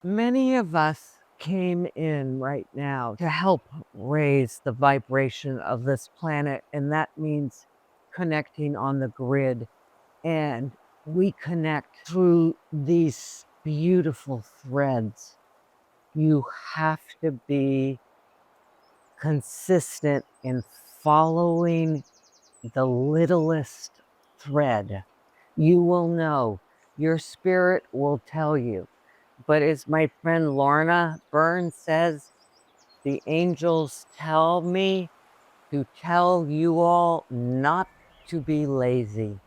Many of us came in right now to help raise the vibration of this planet, and that means connecting on the grid. And we connect through these beautiful threads. You have to be consistent in following the littlest thread. You will know, your spirit will tell you. But as my friend Lorna Byrne says, the angels tell me to tell you all not to be lazy.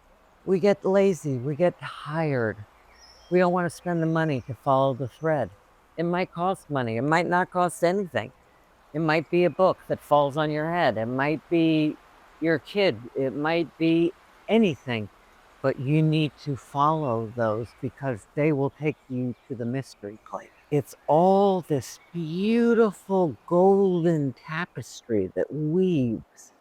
We get lazy, we get tired. We don't want to spend the money to follow the thread. It might cost money, it might not cost anything. It might be a book that falls on your head, it might be your kid, it might be anything. But you need to follow those because they will take you to the mystery place. It's all this beautiful golden tapestry that weaves,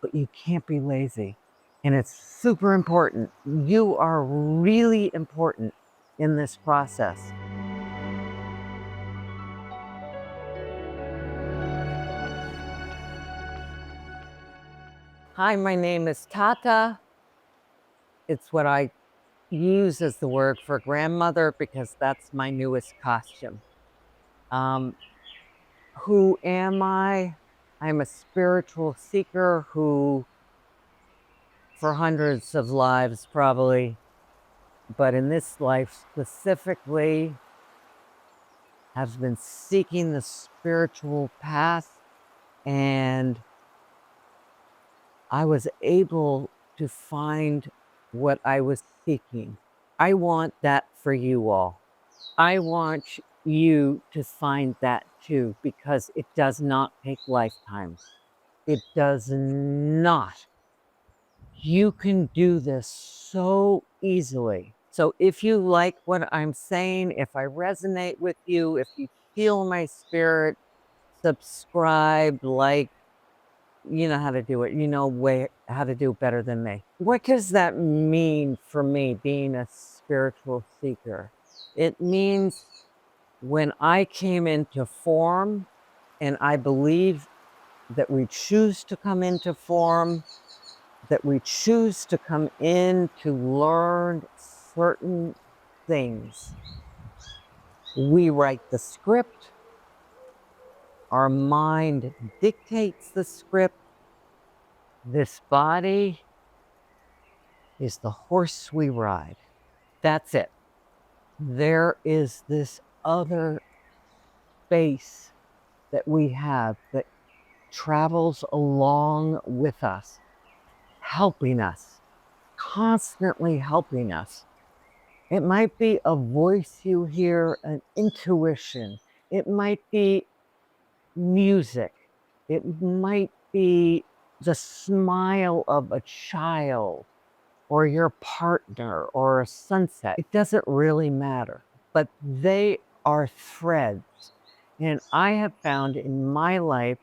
but you can't be lazy. And it's super important. You are really important in this process. Hi, my name is Tata. It's what I use as the word for grandmother because that's my newest costume. Who am I? I'm a spiritual seeker who, for hundreds of lives probably, but in this life specifically, has been seeking the spiritual path, and I was able to find what I was seeking. I want that for you all. I want you to find that too, because it does not take lifetimes. It does not. You can do this so easily. So if you like what I'm saying, if I resonate with you, if you feel my spirit, subscribe, like, you know how to do it. You know how to do it better than me. What does that mean for me, being a spiritual seeker? It means when I came into form, and I believe that we choose to come into form, that we choose to come in to learn certain things. We write the script. Our mind dictates the script. This body is the horse we ride. That's it. There is this other space that we have that travels along with us, helping us, constantly helping us. It might be a voice you hear, an intuition. It might be music. It might be the smile of a child or your partner or a sunset. It doesn't really matter, but they are threads. And I have found in my life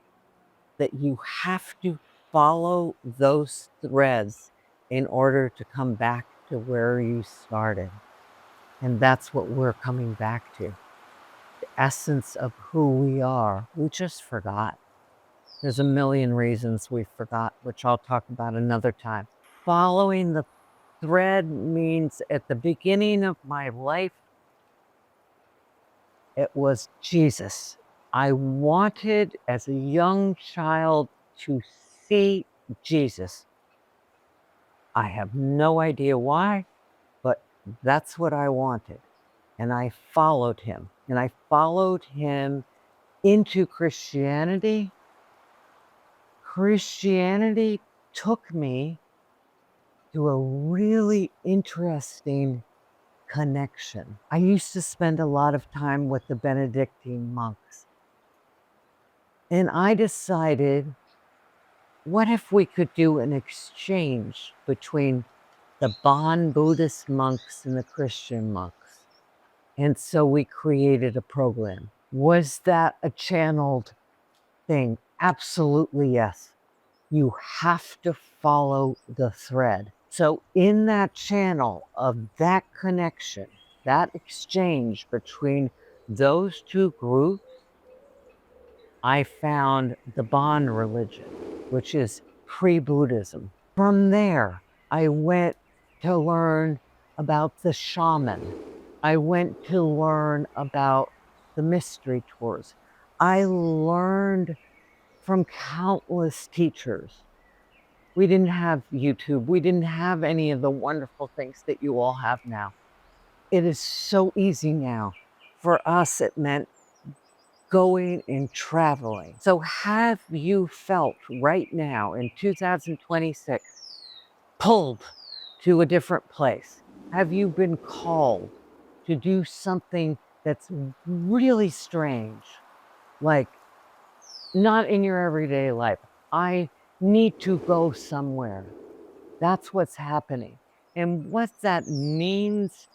that you have to follow those threads in order to come back to where you started. And that's what we're coming back to. The essence of who we are. We just forgot. There's a million reasons we forgot, which I'll talk about another time. Following the thread means at the beginning of my life, it was Jesus. I wanted, as a young child, to see Jesus. I have no idea why, but that's what I wanted. And I followed him. And I followed him into Christianity. Christianity took me to a really interesting connection. I used to spend a lot of time with the Benedictine monks. And I decided, what if we could do an exchange between the Bon Buddhist monks and the Christian monks? And so we created a program. Was that a channeled thing? Absolutely yes. You have to follow the thread. So in that channel of that connection, that exchange between those two groups, I found the Bon religion, which is pre-Buddhism. From there, I went to learn about the shaman. I went to learn about the mystery tours. I learned from countless teachers. We didn't have YouTube. We didn't have any of the wonderful things that you all have now. It is so easy now. For us, it meant going and traveling. So have you felt right now in 2026 pulled to a different place? Have you been called to do something that's really strange? Like not in your everyday life. I need to go somewhere. That's what's happening. And what that means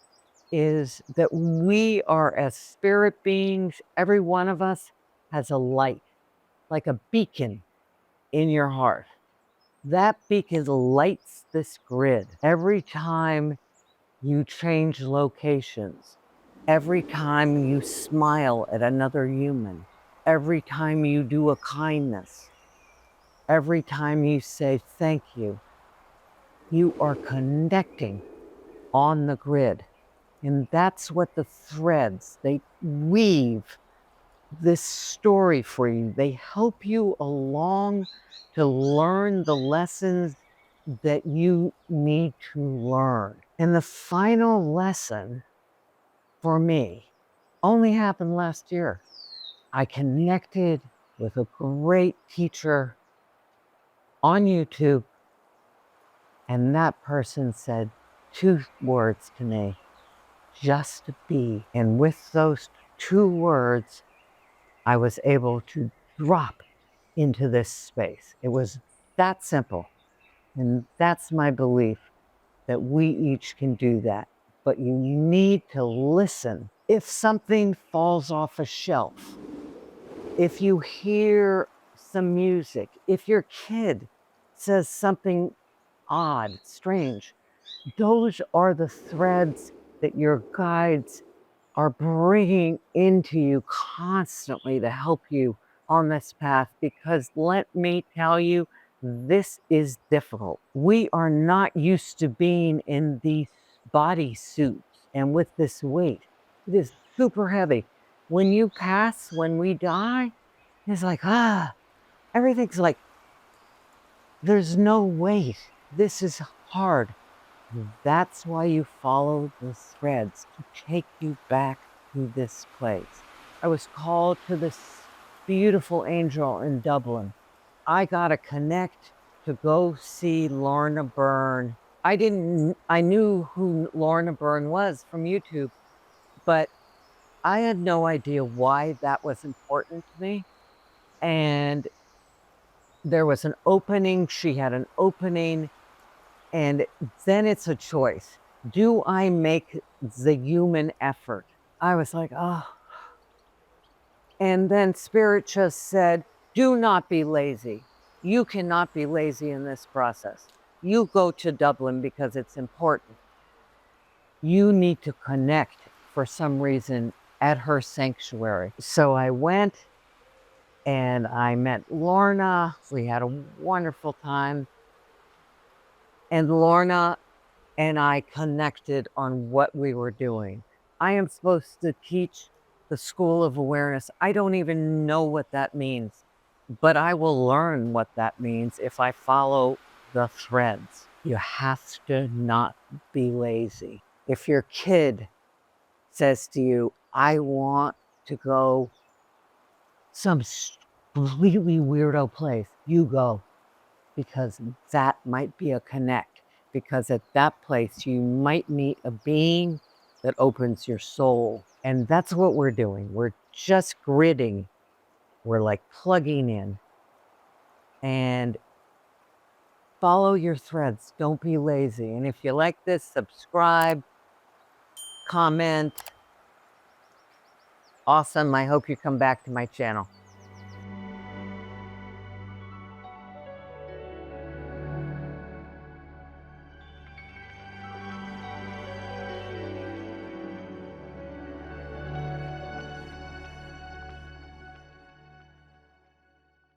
is that we are, as spirit beings, every one of us has a light, like a beacon in your heart. That beacon lights this grid every time you change locations, every time you smile at another human, every time you do a kindness, every time you say thank you. You are connecting on the grid. And that's what the threads, they weave this story for you. They help you along to learn the lessons that you need to learn. And the final lesson for me only happened last year. I connected with a great teacher on YouTube, and that person said 2 words to me: just be. And with those 2 words, I was able to drop into this space. It was that simple. And that's my belief, that we each can do that. But you need to listen. If something falls off a shelf, if you hear some music, if your kid says something odd, strange, those are the threads that your guides are bringing into you constantly to help you on this path. Because let me tell you, this is difficult. We are not used to being in these body suits and with this weight. It is super heavy. When you pass, when we die, it's like, everything's like, there's no weight. This is hard. That's why you follow the threads, to take you back to this place. I was called to this beautiful angel in Dublin. I got to connect to go see Lorna Byrne. I knew who Lorna Byrne was from YouTube, but I had no idea why that was important to me. And there was an opening, she had an opening, and then it's a choice. Do I make the human effort? I was like, oh. And then Spirit just said, do not be lazy. You cannot be lazy in this process. You go to Dublin because it's important. You need to connect for some reason at her sanctuary. So I went and I met Lorna. We had a wonderful time. And Lorna and I connected on what we were doing. I am supposed to teach the School of Awareness. I don't even know what that means, but I will learn what that means if I follow the threads. You have to not be lazy. If your kid says to you, I want to go some completely weirdo place, you go, because that might be a connect. Because at that place, you might meet a being that opens your soul. And that's what we're doing. We're just gridding. We're like plugging in. And follow your threads. Don't be lazy. And if you like this, subscribe, comment. Awesome. I hope you come back to my channel.